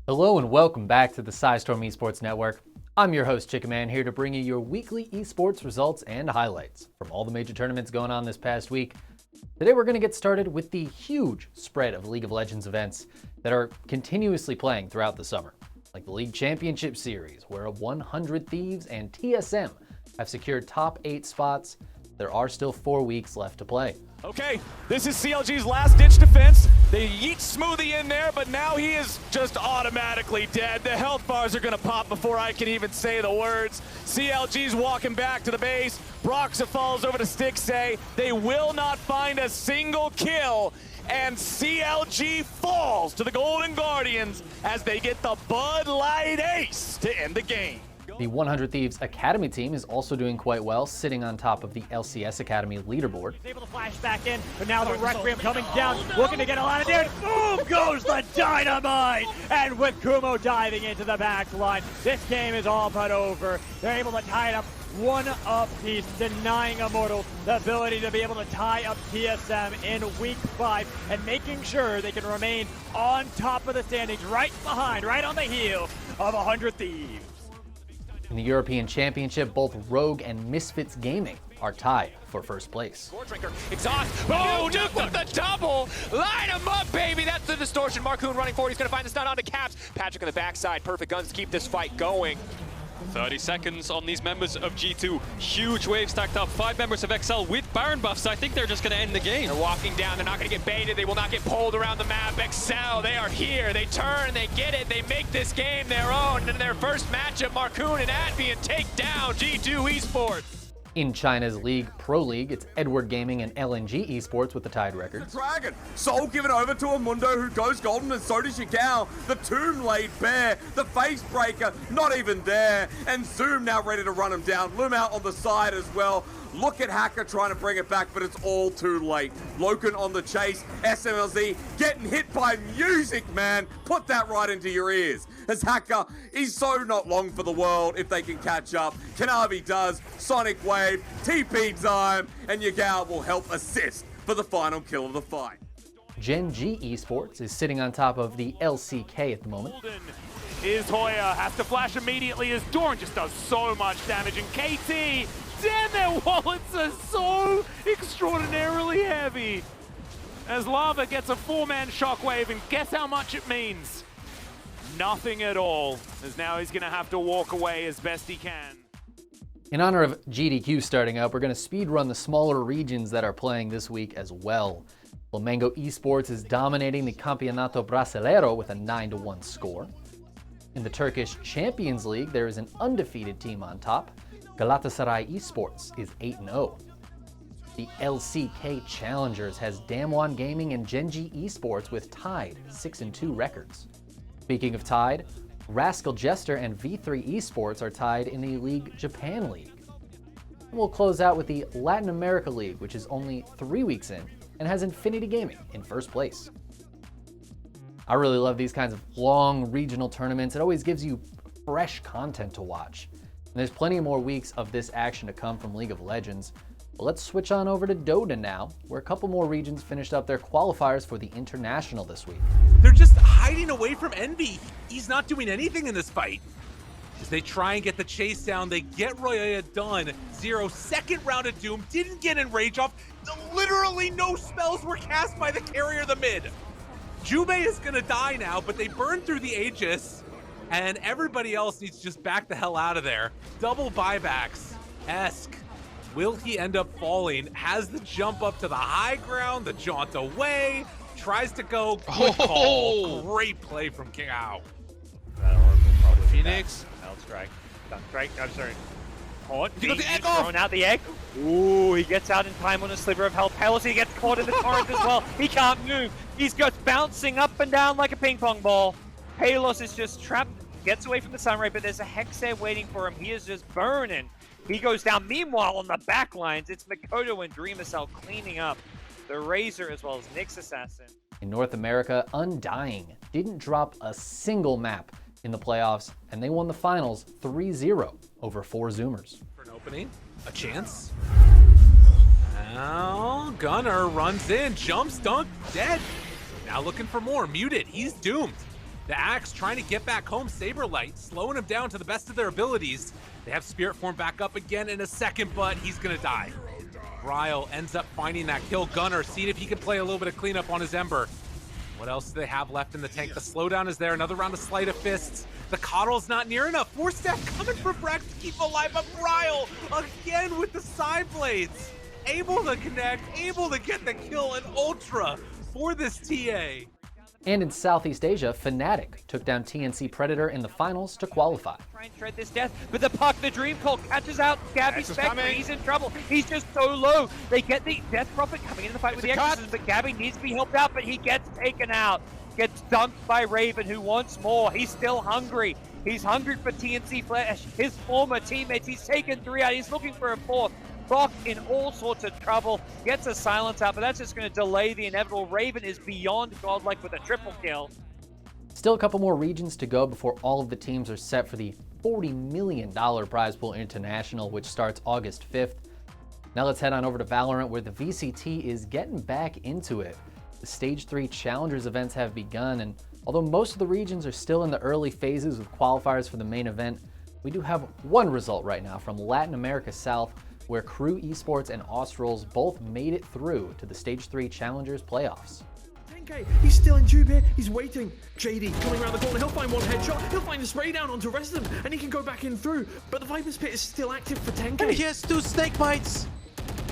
Hello and welcome back to the PSISTORM Esports Network. I'm your host Chickenman, here to bring you your weekly esports results and highlights from all the major tournaments going on this past week. Today we're going to get started with the huge spread of League of Legends events that are continuously playing throughout the summer, like the League Championship Series, where 100 Thieves and TSM have secured top 8 spots. There are still 4 weeks left to play. Okay, this is CLG's last-ditch defense. They yeet Smoothie in there, but now he is just automatically dead. The health bars are gonna pop before I can even say the words. CLG's walking back to the base. Broxa falls over to Stixay. They will not find a single kill, and CLG falls to the Golden Guardians as they get the Bud Light ace to end the game. The 100 Thieves Academy team is also doing quite well, sitting on top of the LCS Academy leaderboard. He's able to flash back in, but now the Requiem coming down, looking to get a lot of damage. Boom goes the dynamite! And with Kumo diving into the back line, this game is all but over. They're able to tie it up one apiece, denying Immortals the ability to be able to tie up TSM in Week 5 and making sure they can remain on top of the standings, right behind, right on the heel of 100 Thieves. In the European Championship, both Rogue and Misfits Gaming are tied for first place. Drinker, exhaust. Oh, Duke with the double. Line him up, baby. That's the distortion. Marcoon running forward. He's going to find the stun onto Caps. Patrick on the backside. Perfect guns to keep this fight going. 30 seconds on these members of G2. Huge wave stacked up. 5 members of XL with Baron buffs. I think they're just going to end the game. They're walking down. They're not going to get baited. They will not get pulled around the map. XL, they are here. They turn. They get it. They make this game their own. In their first matchup, Marcoon and Advian take down G2 Esports. In China's League Pro League, it's Edward Gaming and LNG Esports with the tied records. Dragon, Soul given over to a Mundo who goes golden, and so does Yagao. The Tomb laid bare, the Face Breaker not even there, and Zoom now ready to run him down. Loom out on the side as well. Look at Hacker trying to bring it back, but it's all too late. Loken on the chase, SMLZ getting hit by music, man. Put that right into your ears. As Hacker, he's so not long for the world if they can catch up. Kanavi does, Sonic Wave, TP time, and Yagao will help assist for the final kill of the fight. Gen G Esports is sitting on top of the LCK at the moment. Is Hoya, has to flash immediately as Doran just does so much damage, and KT, damn, their wallets are so extraordinarily heavy. As Lava gets a 4-man shockwave, and guess how much it means? Nothing at all, as now he's gonna have to walk away as best he can. In honor of GDQ starting up, we're going to speed run the smaller regions that are playing this week as well. Flamengo Esports is dominating the Campeonato Brasileiro with a 9-1 score. In the Turkish Champions League, there is an undefeated team on top. Galatasaray Esports is 8-0. The LCK Challengers has Damwon Gaming and Genji Esports with tied 6-2 records. Speaking of tied, Rascal Jester and V3 Esports are tied in the League Japan League. And we'll close out with the Latin America League, which is only 3 weeks in and has Infinity Gaming in first place. I really love these kinds of long regional tournaments. It always gives you fresh content to watch. And there's plenty more weeks of this action to come from League of Legends. But let's switch on over to DotA now, where a couple more regions finished up their qualifiers for the International this week. They're just hiding away from Envy. He's not doing anything in this fight. As they try and get the chase down, they get Roya done. 0 second round of Doom, didn't get Enrage off. Literally no spells were cast by the carrier of the mid. Jube is gonna die now, but they burn through the Aegis, and everybody else needs to just back the hell out of there. Double buybacks. Esk. Will he end up falling? Has the jump up to the high ground, the jaunt away, tries to go, good call. Great play from Kao. Phoenix. Strike. Strike. I'm sorry. Caught. You got the egg throwing out the egg. Ooh, he gets out in time on a sliver of health. Pelosi gets caught in the torrent as well. He can't move. He's just bouncing up and down like a ping pong ball. Palos is just trapped. Gets away from the sunray, but there's a Hex there waiting for him. He is just burning. He goes down. Meanwhile, on the back lines, it's Makoto and DreamHack cleaning up the Razor as well as Nyx Assassin. In North America, Undying didn't drop a single map in the playoffs, and they won the finals 3-0 over 4 Zoomers. For an opening, a chance. Now, Gunner runs in, jumps, dunk, dead. Now looking for more, muted, he's doomed. The Axe trying to get back home. Saberlight slowing him down to the best of their abilities. They have Spirit Form back up again in a second, but he's gonna die. Ryle ends up finding that kill. Gunner, seeing if he can play a little bit of cleanup on his Ember. What else do they have left in the tank? The slowdown is there. Another round of Sleight of Fists. The Coddle's not near enough. 4-step coming for Brax to keep alive, but Ryle again with the side blades. Able to connect, able to get the kill, and Ultra for this TA. And in Southeast Asia, Fnatic took down TNC Predator in the finals to qualify. Try and shred this death, but the puck, the Dream Call catches out Gabby Spectre. He's in trouble. He's just so low. They get the Death Prophet coming in the fight with the Exorcism, but Gabby needs to be helped out, but he gets taken out. Gets dunked by Raven, who wants more. He's still hungry. He's hungry for TNC Flash, his former teammates. He's taken 3 out. He's looking for a 4th. Bok in all sorts of trouble, gets a silence out, but that's just going to delay the inevitable. Raven is beyond godlike with a triple kill. Still a couple more regions to go before all of the teams are set for the $40 million prize pool international, which starts August 5th. Now let's head on over to Valorant, where the VCT is getting back into it. The Stage 3 Challengers events have begun, and although most of the regions are still in the early phases with qualifiers for the main event, we do have one result right now from Latin America South, where Crew Esports and Australs both made it through to the Stage 3 Challengers playoffs. 10K, he's still in tube here, he's waiting. JD coming around the corner, he'll find one headshot, he'll find a spray down onto the rest of them, and he can go back in through. But the Viper's Pit is still active for 10K. And he has 2 snake bites.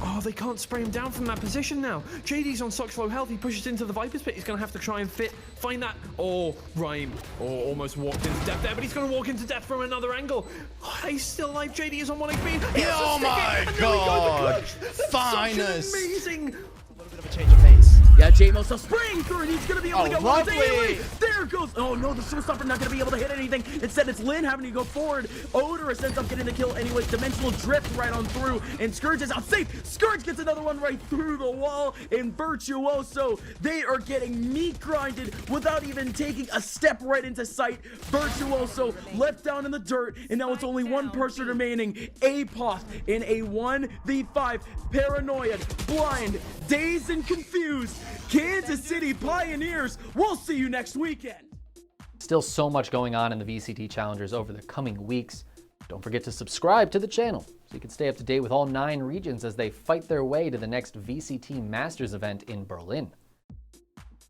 Oh, they can't spray him down from that position now. JD's on such low health, he pushes into the Viper's Pit. He's going to have to try and find that. Oh, Rhyme. Oh, almost walked into death there, but he's going to walk into death from another angle. Oh, he's still alive. JD is on 1 HP. Oh my god. Finest. Such an amazing. A little bit of a change of pace. Yeah, J-Mo still spraying through, and he's going to be able to go one lovely. daily. There goes. Oh no, the Showstopper not going to be able to hit anything. Instead, it's Lin having to go forward. Odorous ends up getting the kill anyways. Dimensional drift right on through, and Scourge is out safe. Scourge gets another one right through the wall, and Virtuoso, they are getting meat grinded without even taking a step right into sight. Virtuoso left down in the dirt, and now it's only one person remaining. Apoth in a 1v5. Paranoid, blind, dazed, and confused. Kansas City Pioneers, we'll see you next weekend. Still so much going on in the VCT Challengers over the coming weeks. Don't forget to subscribe to the channel so you can stay up to date with all 9 regions as they fight their way to the next VCT Masters event in Berlin.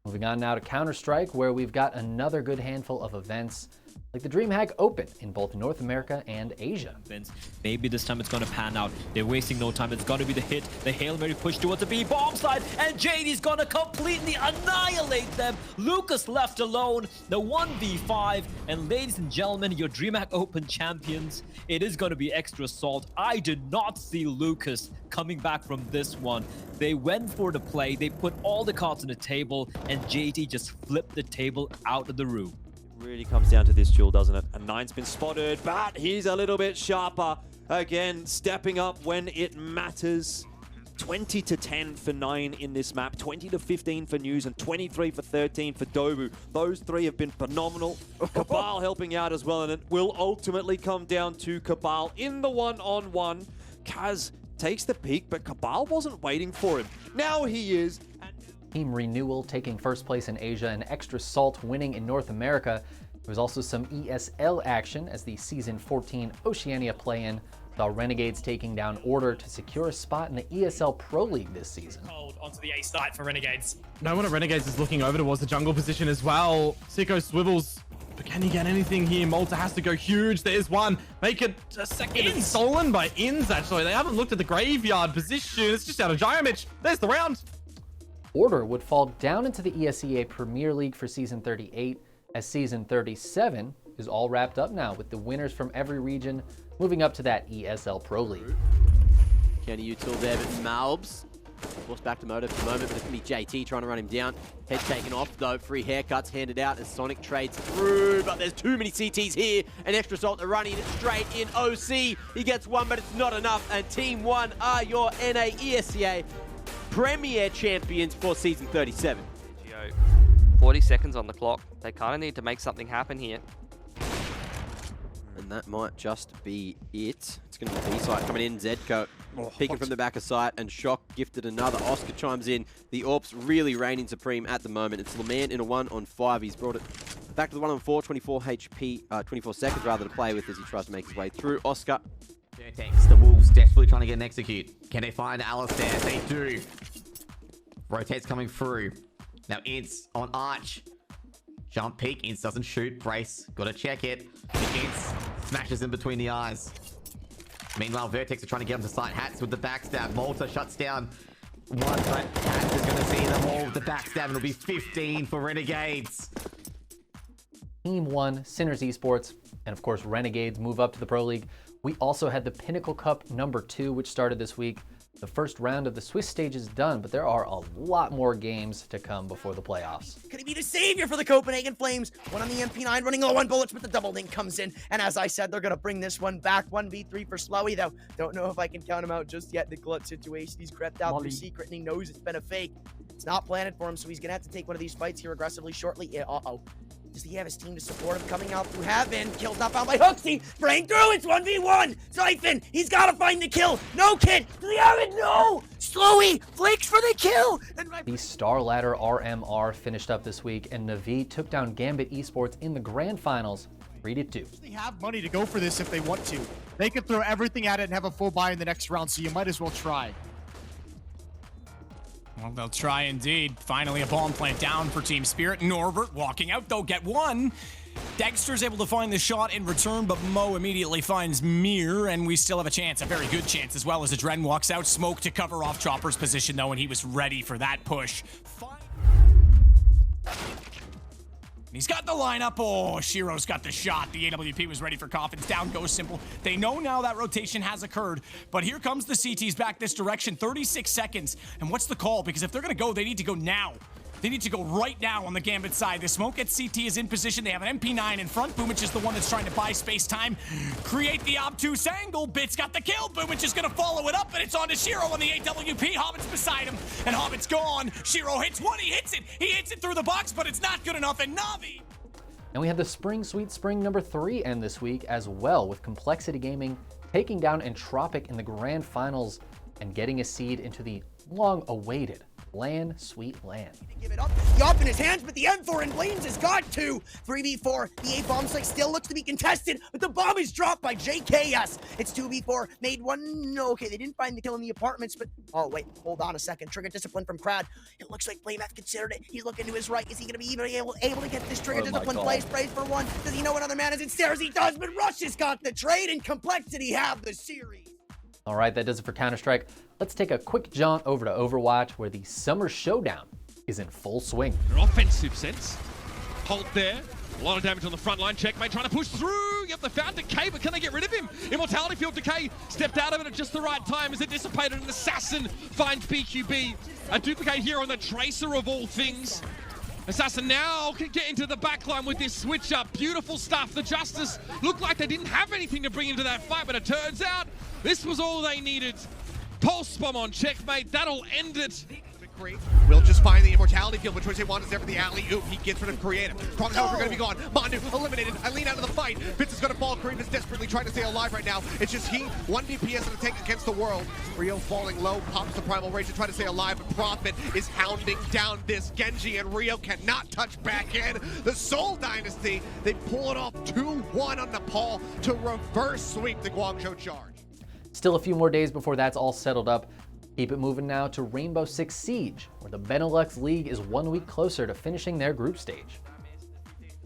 Moving on now to Counter-Strike, where we've got another good handful of events, like the DreamHack Open in both North America and Asia. Maybe this time it's going to pan out. They're wasting no time. It's going to be the hit. The Hail Mary push towards the B bomb slide, and JD's going to completely annihilate them. Lucas left alone. The 1v5, and ladies and gentlemen, your DreamHack Open champions. It is going to be extra salt. I did not see Lucas coming back from this one. They went for the play. They put all the cards on the table, and JD just flipped the table out of the room. Really comes down to this duel, doesn't it? And Nine's been spotted, but he's a little bit sharper. Again, stepping up when it matters. 20 to 10 for 9 in this map, 20 to 15 for News, and 23 for 13 for Dobu. Those 3 have been phenomenal. Cabal helping out as well, and it will ultimately come down to Cabal in the one-on-one. Kaz takes the peek, but Cabal wasn't waiting for him. Now he is. Team Renewal taking first place in Asia and Extra Salt winning in North America. There was also some ESL action as the Season 14 Oceania play-in saw Renegades taking down Order to secure a spot in the ESL Pro League this season. Onto the A site for Renegades. No one at Renegades is looking over towards the jungle position as well. Sicko swivels, but can he get anything here? Malta has to go huge. There's one. Make it a second. It's stolen by Inns, actually. They haven't looked at the graveyard position. It's just out of Gyromich. There's the round. Order would fall down into the ESEA Premier League for Season 38, as Season 37 is all wrapped up now, with the winners from every region moving up to that ESL Pro League. Counter util there, but Malbs forced back to Moto for the moment, but it's going to be JT trying to run him down. Head taken off, though. Free haircuts handed out as Sonic trades through, but there's too many CTs here. An Extra Salt, they're running it straight in OC. He gets one, but it's not enough, and Team 1 are your NA ESEA Premier champions for Season 37. 40 seconds on the clock. They kind of need to make something happen here. And that might just be it. It's going to be B-side coming in. Zedko peeking from the back of sight, and Shock gifted another. Oscar chimes in. The Orps really reigning supreme at the moment. It's LeMan in a 1-on-5. He's brought it Back to the 1-on-4, 24 HP, 24 seconds rather to play with as he tries to make his way through. Oscar. Vertex, the Wolves desperately trying to get an execute. Can they find Alistair? They do. Rotates coming through. Now Ince on Arch. Jump peek. Ince doesn't shoot. Brace. Gotta check it. Ince smashes in between the eyes. Meanwhile, Vertex are trying to get him to site. Hats with the backstab. Malta shuts down one, but Hats is going to see them all with the backstab, and it'll be 15 for Renegades. Team 1, Sinners Esports, and of course Renegades move up to the Pro League. We also had the Pinnacle Cup number 2, which started this week. The first round of the Swiss stage is done, but there are a lot more games to come before the playoffs. Could he be the savior for the Copenhagen Flames? One on the MP9 running low on bullets, but the double link comes in. And as I said, they're going to bring this one back. 1v3 for Slowy, though. Don't know if I can count him out just yet. The clutch situation. He's crept out through secret, and he knows it's been a fake. It's not planted for him, so he's going to have to take one of these fights here aggressively shortly. Yeah, does he have his team to support him coming out through Heaven? Kill's not found by Hooksy. Spraying through. It's 1v1. Siphon. He's got to find the kill. No kid. Does he have it? No. Slowy flicks for the kill. The Star Ladder RMR finished up this week, and Navi took down Gambit Esports in the grand finals 3-2. They have money to go for this if they want to. They could throw everything at it and have a full buy in the next round, so you might as well try. Well, they'll try indeed. Finally, a bomb plant down for Team Spirit. Norbert walking out, though, get one. Dexter's able to find the shot in return, but Mo immediately finds Mir, and we still have a chance, a very good chance, as well as Adren walks out. Smoke to cover off Chopper's position, though, and he was ready for that push. He's got the lineup. Oh, Shiro's got the shot. The AWP was ready for Coffins. Down goes Simple. They know now that rotation has occurred, but here comes the CTs back this direction. 36 seconds. And what's the call? Because if they're going to go, they need to go now. They need to go right now on the Gambit side. The smoke at CT is in position. They have an MP9 in front. Boomich is the one that's trying to buy space time. Create the obtuse angle. Bit's got the kill. Boomich is going to follow it up, and it's on to Shiro on the AWP. Hobbit's beside him, and Hobbit's gone. Shiro hits one. He hits it. He hits it through the box, but it's not good enough. And Navi. And we had the Spring Sweet Spring number 3 end this week as well, with Complexity Gaming taking down Entropic in the grand finals and getting a seed into the long-awaited LAN Sweet LAN. Give it up. Yup in his hands, but the M4 in Blaines has got 2. 3v4. The A-bomb site still looks to be contested, but the bomb is dropped by JKS. It's 2v4. Made one. No, okay, they didn't find the kill in the apartments, but oh wait, hold on a second. Trigger discipline from Crad. It looks like Blaymeth considered it. He's looking to his right. Is he going to be even able to get this trigger discipline play? Sprays for one. Does he know another man is in stairs? He does, but Rush has got the trade, and Complexity have the series. All right, that does it for Counter-Strike. Let's take a quick jaunt over to Overwatch, where the Summer Showdown is in full swing. An offensive sense. Hold there. A lot of damage on the front line. Checkmate trying to push through. Yep, they found Decay, but can they get rid of him? Immortality Field Decay stepped out of it at just the right time as it dissipated. An Assassin finds BQB. A duplicate here on the Tracer of all things. Assassin now can get into the backline with this switch up. Beautiful stuff. The Justice looked like they didn't have anything to bring into that fight, but it turns out this was all they needed. Pulse bomb on Checkmate. That'll end it. Will just find the Immortality Field, which he wants there for the alley-oop. He gets rid of Creative. Strong Towers are going to be gone. Mandu eliminated. Eileen out of the fight. Fitz is going to fall. Kareem is desperately trying to stay alive right now. It's just he, 1 DPS in a tank against the world. Rio falling low, pops the Primal Rage to try to stay alive, but Prophet is hounding down this Genji, and Rio cannot touch back in. The Seoul Dynasty, they pull it off 2-1 on Nepal to reverse sweep the Guangzhou Charge. Still a few more days before that's all settled up. Keep it moving now to Rainbow Six Siege, where the Benelux League is 1 week closer to finishing their group stage.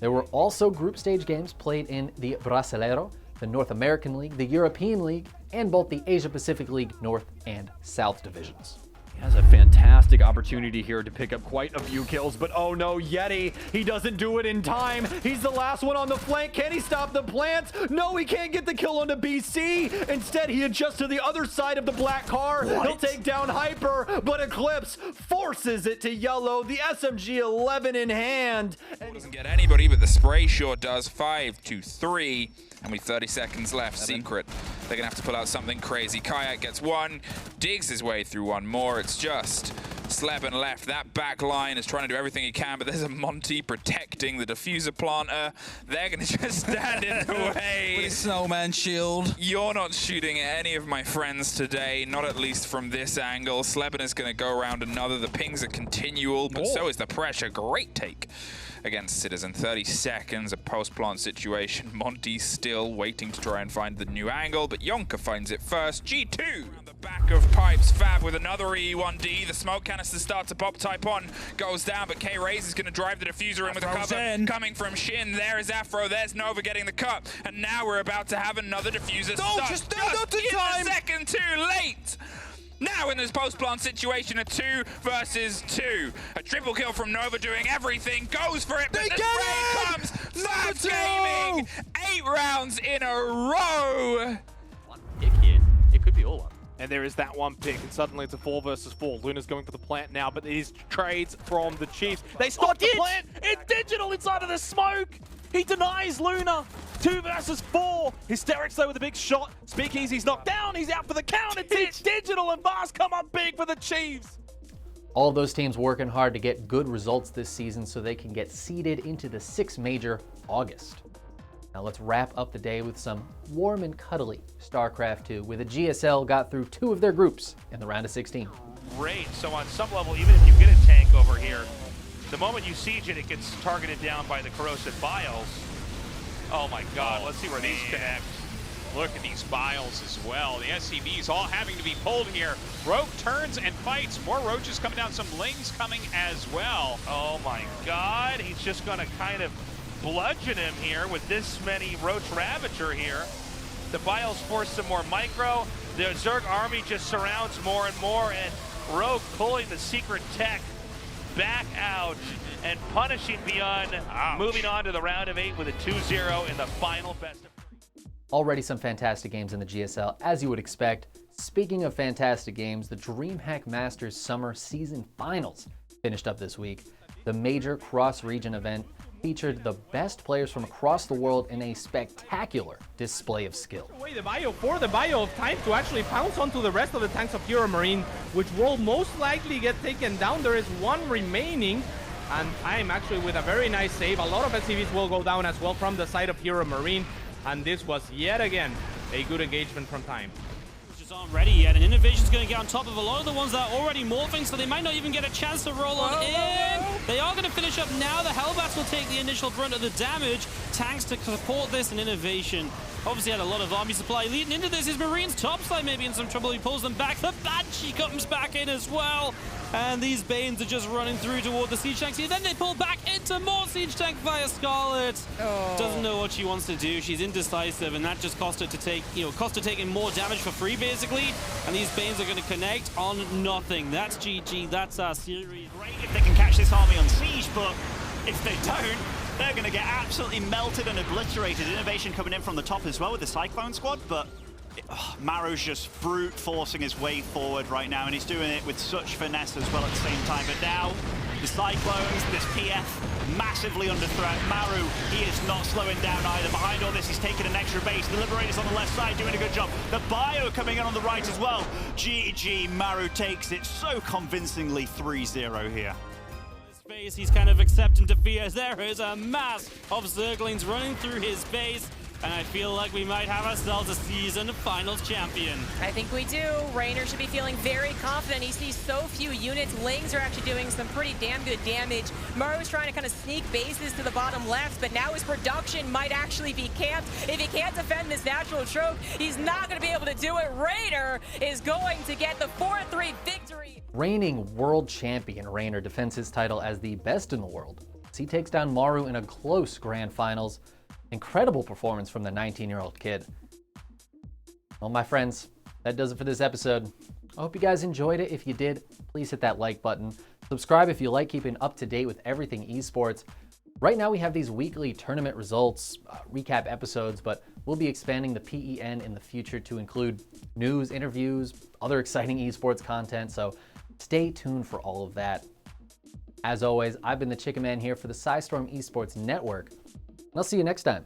There were also group stage games played in the Brasileiro, the North American League, the European League, and both the Asia Pacific League North and South divisions. He has a fantastic opportunity here to pick up quite a few kills, but oh no, Yeti, he doesn't do it in time. He's the last one on the flank. Can he stop the plants? No, he can't get the kill onto BC. Instead, he adjusts to the other side of the black car. What? He'll take down Hyper, but Eclipse forces it to yellow. The SMG-11 in hand. Doesn't get anybody, but the spray sure does. 5-3. And with 30 seconds left, Secret, they're going to have to pull out something crazy. Kayak gets one, digs his way through one more. It's just Sleben left. That back line is trying to do everything he can, but there's a Monty protecting the diffuser planter. They're going to just stand in the way. With a snowman shield. You're not shooting at any of my friends today, not at least from this angle. Sleben is going to go around another. The pings are continual, but so is the pressure. Great take against Citizen. 30 seconds, a post-plant situation. Monty still waiting to try and find the new angle, but Yonka finds it first. G2 on the back of Pipes. Fab with another E1D. The smoke canister starts to pop. Typon goes down, but K-Raze is going to drive the diffuser in with a cover coming from Shin. There is Afro. There's Nova getting the cut. And now we're about to have another diffuser start. Just not in time. A second too late. Now in this post-plant situation, a 2 versus 2. A triple kill from Nova doing everything, goes for it, but the spray comes! Fab Gaming! 8 rounds in a row! One pick here. It could be all up. And there is that one pick, and suddenly it's a 4 versus 4. Luna's going for the plant now, but it is trades from the Chiefs. They stop the plant! It's Digital inside of the smoke! He denies Luna! 2 versus 4. Hysterics though with a big shot. Speakeasy's knocked down. He's out for the count. It's Digital and Vast come up big for the Chiefs. All of those teams working hard to get good results this season so they can get seeded into the 6th major August. Now let's wrap up the day with some warm and cuddly StarCraft 2, where the GSL got through 2 of their groups in the round of 16. Great. So on some level, even if you get a tank over here, the moment you siege it, it gets targeted down by the corrosive bios. Oh my god, let's see where these connect. Look at these vials as well. The SCVs all having to be pulled here. Rogue turns and fights. More roaches coming down. Some lings coming as well. Oh my god. He's just going to kind of bludgeon him here with this many roach ravager here. The bios force some more micro. The Zerg army just surrounds more and more. And Rogue pulling the secret tech back out and punishing Beyond, moving on to the round of 8 with a 2-0 in the final best of 3. Already some fantastic games in the GSL, as you would expect. Speaking of fantastic games, the DreamHack Masters Summer Season Finals finished up this week. The major cross-region event featured the best players from across the world in a spectacular display of skill. The bio of time to actually pounce onto the rest of the tanks of Hero Marine, which will most likely get taken down. There is one remaining, and I'm actually with a very nice save. A lot of SCVs will go down as well from the side of Hero Marine, and this was yet again a good engagement from time. Aren't ready yet, and Innovation's going to get on top of a lot of the ones that are already morphing, so they might not even get a chance to roll on in. They are going to finish up now. The Hellbats will take the initial brunt of the damage. Tanks to support this, and Innovation obviously had a lot of army supply leading into this. His Marines topside maybe in some trouble. He pulls them back. The Banshee comes back in as well. And these Banes are just running through toward the Siege Tanks here. Then they pull back into more Siege Tank via Scarlet. Doesn't know what she wants to do. She's indecisive, and that just cost her to take, cost her taking more damage for free, basically. And these Banes are going to connect on nothing. That's GG. That's our series. Great if they can catch this army on siege, but if they don't, they're going to get absolutely melted and obliterated. Innovation coming in from the top as well with the Cyclone squad, but Maru's just brute forcing his way forward right now, and he's doing it with such finesse as well at the same time. But now, the Cyclones, this PF, massively under threat. Maru, he is not slowing down either. Behind all this, he's taking an extra base. The Liberators on the left side doing a good job. The Bio coming in on the right as well. GG, Maru takes it so convincingly 3-0 here. He's kind of accepting defeat as there is a mass of Zerglings running through his base. And I feel like we might have ourselves a season finals champion. I think we do. Raynor should be feeling very confident. He sees so few units. Lings are actually doing some pretty damn good damage. Maru's trying to kind of sneak bases to the bottom left, but now his production might actually be camped. If he can't defend this natural trope, he's not going to be able to do it. Raynor is going to get the 4-3 victory. Reigning world champion Raynor defends his title as the best in the world as he takes down Maru in a close grand finals. Incredible performance from the 19-year-old kid. Well, my friends, that does it for this episode. I hope you guys enjoyed it. If you did, please hit that like button. Subscribe if you like keeping up to date with everything esports. Right now we have these weekly tournament results, recap episodes, but we'll be expanding the PEN in the future to include news, interviews, other exciting esports content, so stay tuned for all of that. As always, I've been the Chickenman here for the PSISTORM Esports Network. And I'll see you next time.